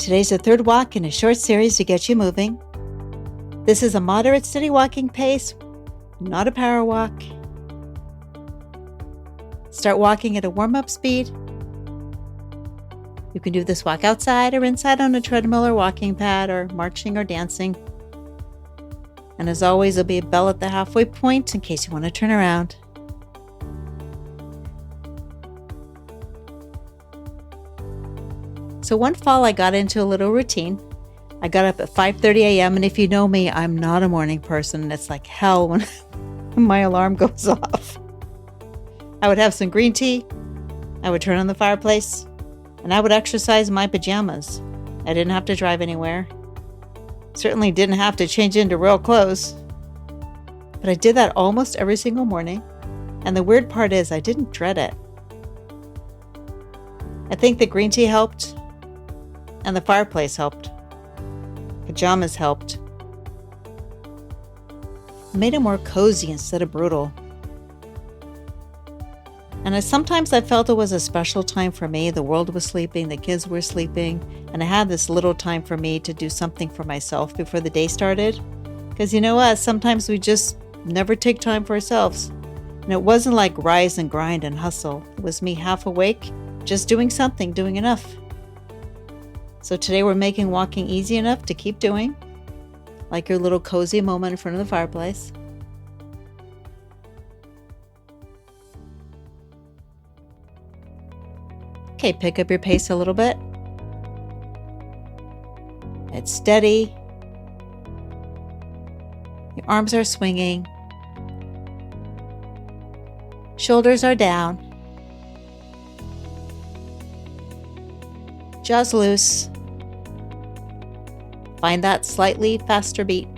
Today's the third walk in a short series to get you moving. This is a moderate, steady walking pace, not a power walk. Start walking at a warm-up speed. You can do this walk outside or inside on a treadmill or walking pad or marching or dancing. And as always, there'll be a bell at the halfway point in case you want to turn around. So one fall, I got into a little routine. I got up at 5:30 a.m. and if you know me, I'm not a morning person. It's like hell when my alarm goes off. I would have some green tea. I would turn on the fireplace and I would exercise in my pajamas. I didn't have to drive anywhere. Certainly didn't have to change into real clothes. But I did that almost every single morning. And the weird part is I didn't dread it. I think the green tea helped. And the fireplace helped. Pajamas helped. It made it more cozy instead of brutal. And sometimes I felt it was a special time for me. The world was sleeping, the kids were sleeping, and I had this little time for me to do something for myself before the day started. Because you know what? Sometimes we just never take time for ourselves. And it wasn't like rise and grind and hustle. It was me half awake, just doing something, doing enough. So today we're making walking easy enough to keep doing, like your little cozy moment in front of the fireplace. Okay, pick up your pace a little bit. It's steady. Your arms are swinging. Shoulders are down. Jaws loose. Find that slightly faster beat.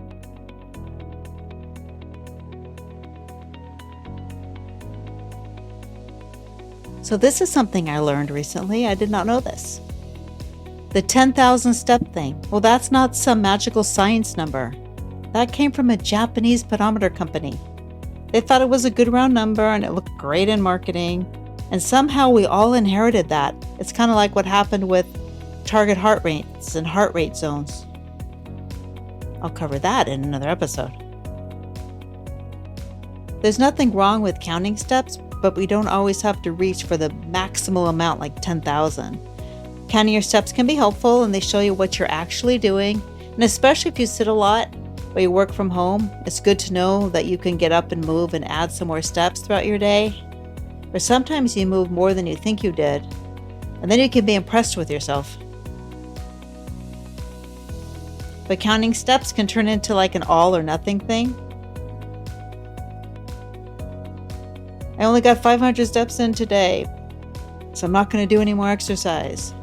So this is something I learned recently. I did not know this. The 10,000 step thing. Well, that's not some magical science number. That came from a Japanese pedometer company. They thought it was a good round number and it looked great in marketing. And somehow we all inherited that. It's kind of like what happened with target heart rates and heart rate zones. I'll cover that in another episode. There's nothing wrong with counting steps, but we don't always have to reach for the maximal amount like 10,000. Counting your steps can be helpful and they show you what you're actually doing. And especially if you sit a lot or you work from home, it's good to know that you can get up and move and add some more steps throughout your day. Or sometimes you move more than you think you did, and then you can be impressed with yourself. But counting steps can turn into like an all or nothing thing. I only got 500 steps in today, so I'm not going to do any more exercise.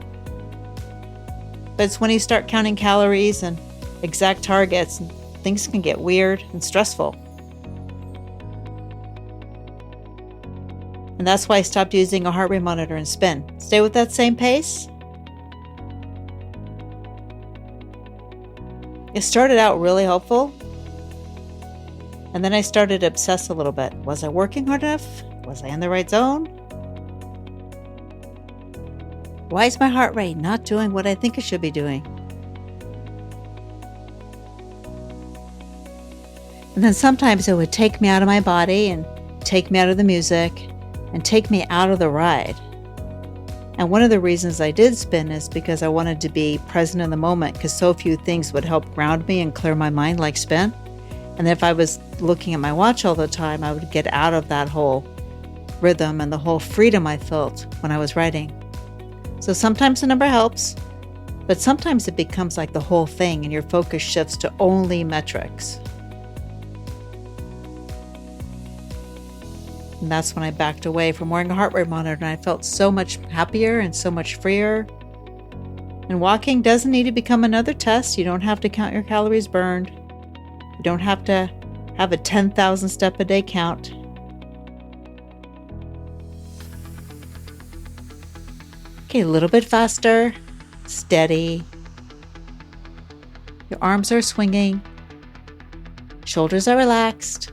But it's when you start counting calories and exact targets, things can get weird and stressful. And that's why I stopped using a heart rate monitor and spin. Stay with that same pace. It started out really helpful. And then I started to obsess a little bit. Was I working hard enough? Was I in the right zone? Why is my heart rate not doing what I think it should be doing? And then sometimes it would take me out of my body and take me out of the music and take me out of the ride. And one of the reasons I did spin is because I wanted to be present in the moment because so few things would help ground me and clear my mind like spin. And if I was looking at my watch all the time, I would get out of that whole rhythm and the whole freedom I felt when I was writing. So sometimes the number helps, but sometimes it becomes like the whole thing and your focus shifts to only metrics. And that's when I backed away from wearing a heart rate monitor and I felt so much happier and so much freer. And walking doesn't need to become another test. You don't have to count your calories burned. You don't have to have a 10,000 step a day count. Okay, a little bit faster, steady. Your arms are swinging. Shoulders are relaxed.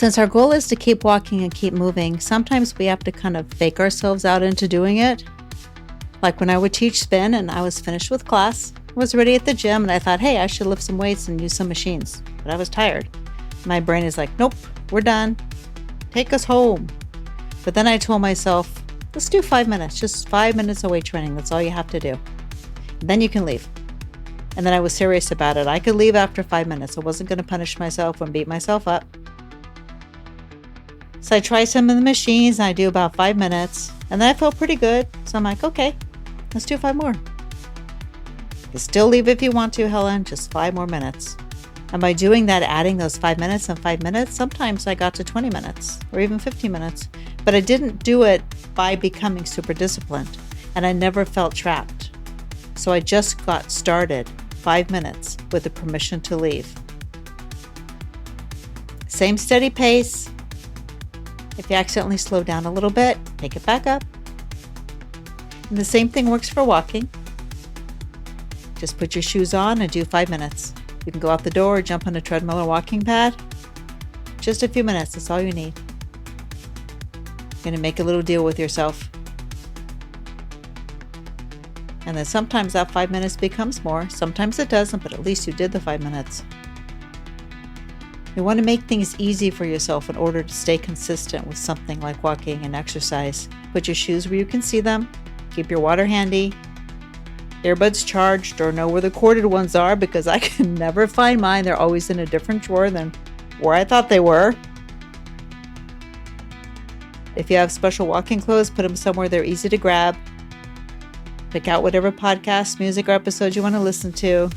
Since our goal is to keep walking and keep moving, sometimes we have to kind of fake ourselves out into doing it. Like when I would teach spin and I was finished with class, I was ready at the gym and I thought, hey, I should lift some weights and use some machines. But I was tired. My brain is like, nope, we're done. Take us home. But then I told myself, let's do 5 minutes, just 5 minutes of weight training. That's all you have to do. And then you can leave. And then I was serious about it. I could leave after 5 minutes. I wasn't going to punish myself and beat myself up. So I tried some of the machines and I do about 5 minutes. And then I felt pretty good. So I'm like, okay, let's do 5 more. You can still leave if you want to, Helen, just 5 more minutes. And by doing that, adding those 5 minutes and 5 minutes, sometimes I got to 20 minutes or even 15 minutes. But I didn't do it by becoming super disciplined. And I never felt trapped. So I just got started 5 minutes with the permission to leave. Same steady pace. If you accidentally slow down a little bit, take it back up. And the same thing works for walking. Just put your shoes on and do 5 minutes. You can go out the door or jump on a treadmill or walking pad. Just a few minutes, that's all you need. You're going to make a little deal with yourself. And then sometimes that 5 minutes becomes more. Sometimes it doesn't, but at least you did the 5 minutes. You want to make things easy for yourself in order to stay consistent with something like walking and exercise. Put your shoes where you can see them. Keep your water handy. Earbuds charged or know where the corded ones are because I can never find mine. They're always in a different drawer than where I thought they were. If you have special walking clothes, put them somewhere they're easy to grab. Pick out whatever podcast, music, or episode you want to listen to.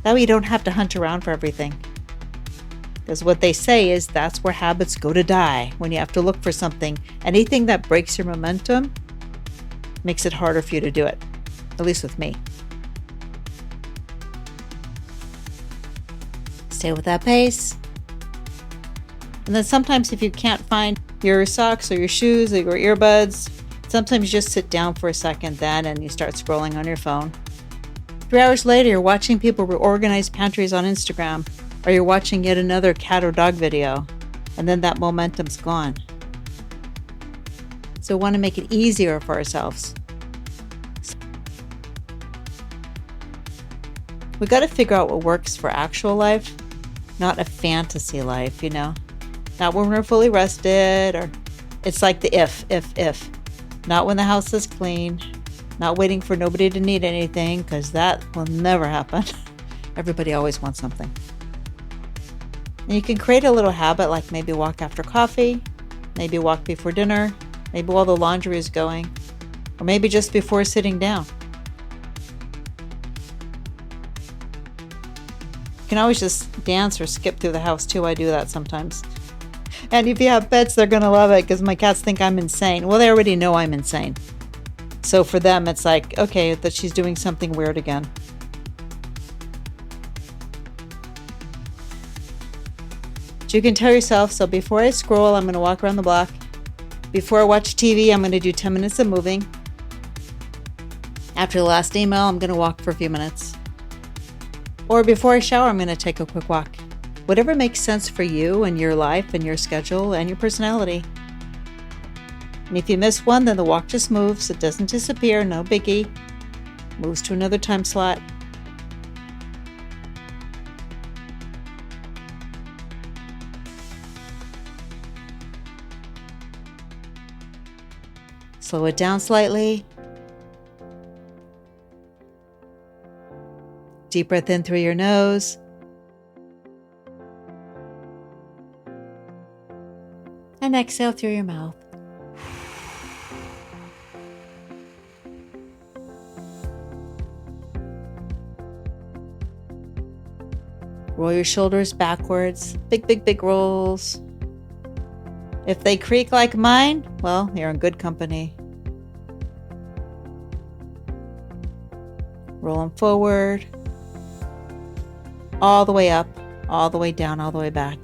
That way you don't have to hunt around for everything. Because what they say is that's where habits go to die, when you have to look for something. Anything that breaks your momentum makes it harder for you to do it, at least with me. Stay with that pace. And then sometimes if you can't find your socks or your shoes or your earbuds, sometimes you just sit down for a second then and you start scrolling on your phone. 3 hours later, you're watching people reorganize pantries on Instagram, or you're watching yet another cat or dog video, and then that momentum's gone. So we want to make it easier for ourselves. We got to figure out what works for actual life, not a fantasy life, Not when we're fully rested, or it's like the if. Not when the house is clean, not waiting for nobody to need anything, because that will never happen. Everybody always wants something. And you can create a little habit, like maybe walk after coffee, maybe walk before dinner, maybe while the laundry is going, or maybe just before sitting down. You can always just dance or skip through the house too. I do that sometimes. And if you have pets, they're going to love it because my cats think I'm insane. Well, they already know I'm insane. So for them, it's like, okay, that she's doing something weird again. You can tell yourself, so before I scroll, I'm going to walk around the block. Before I watch TV, I'm going to do 10 minutes of moving. After the last email, I'm going to walk for a few minutes. Or before I shower, I'm going to take a quick walk. Whatever makes sense for you and your life and your schedule and your personality. And if you miss one, then the walk just moves. It doesn't disappear, no biggie. Moves to another time slot. Slow it down slightly. Deep breath in through your nose. And exhale through your mouth. Roll your shoulders backwards. Big rolls. If they creak like mine, well, you're in good company. Roll them forward. All the way up, all the way down, all the way back.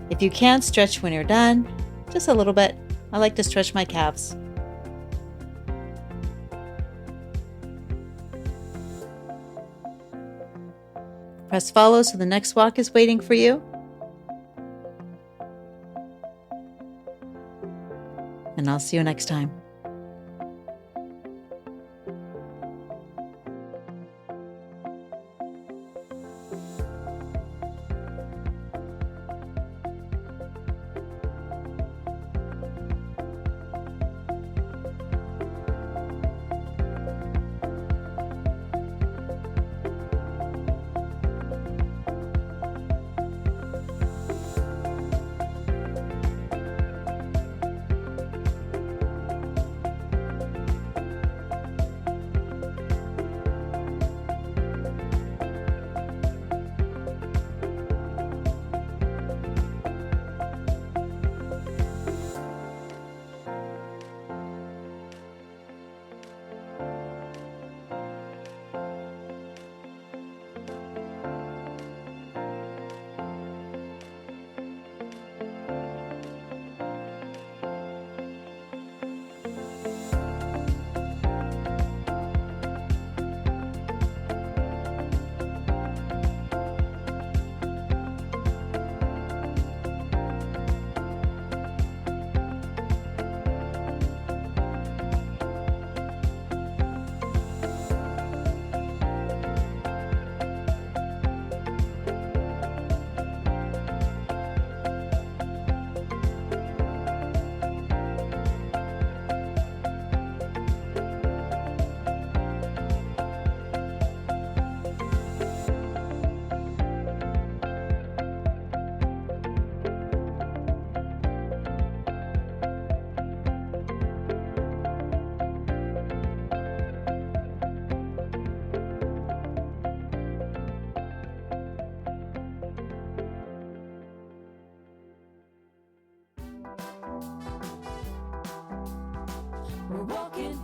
If you can, stretch when you're done, just a little bit. I like to stretch my calves. Press follow so the next walk is waiting for you. And I'll see you next time. We're walking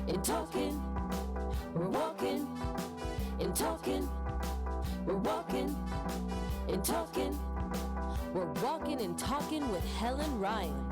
and talking. We're walking and talking. We're walking and talking. We're walking and talking with Helen Ryan.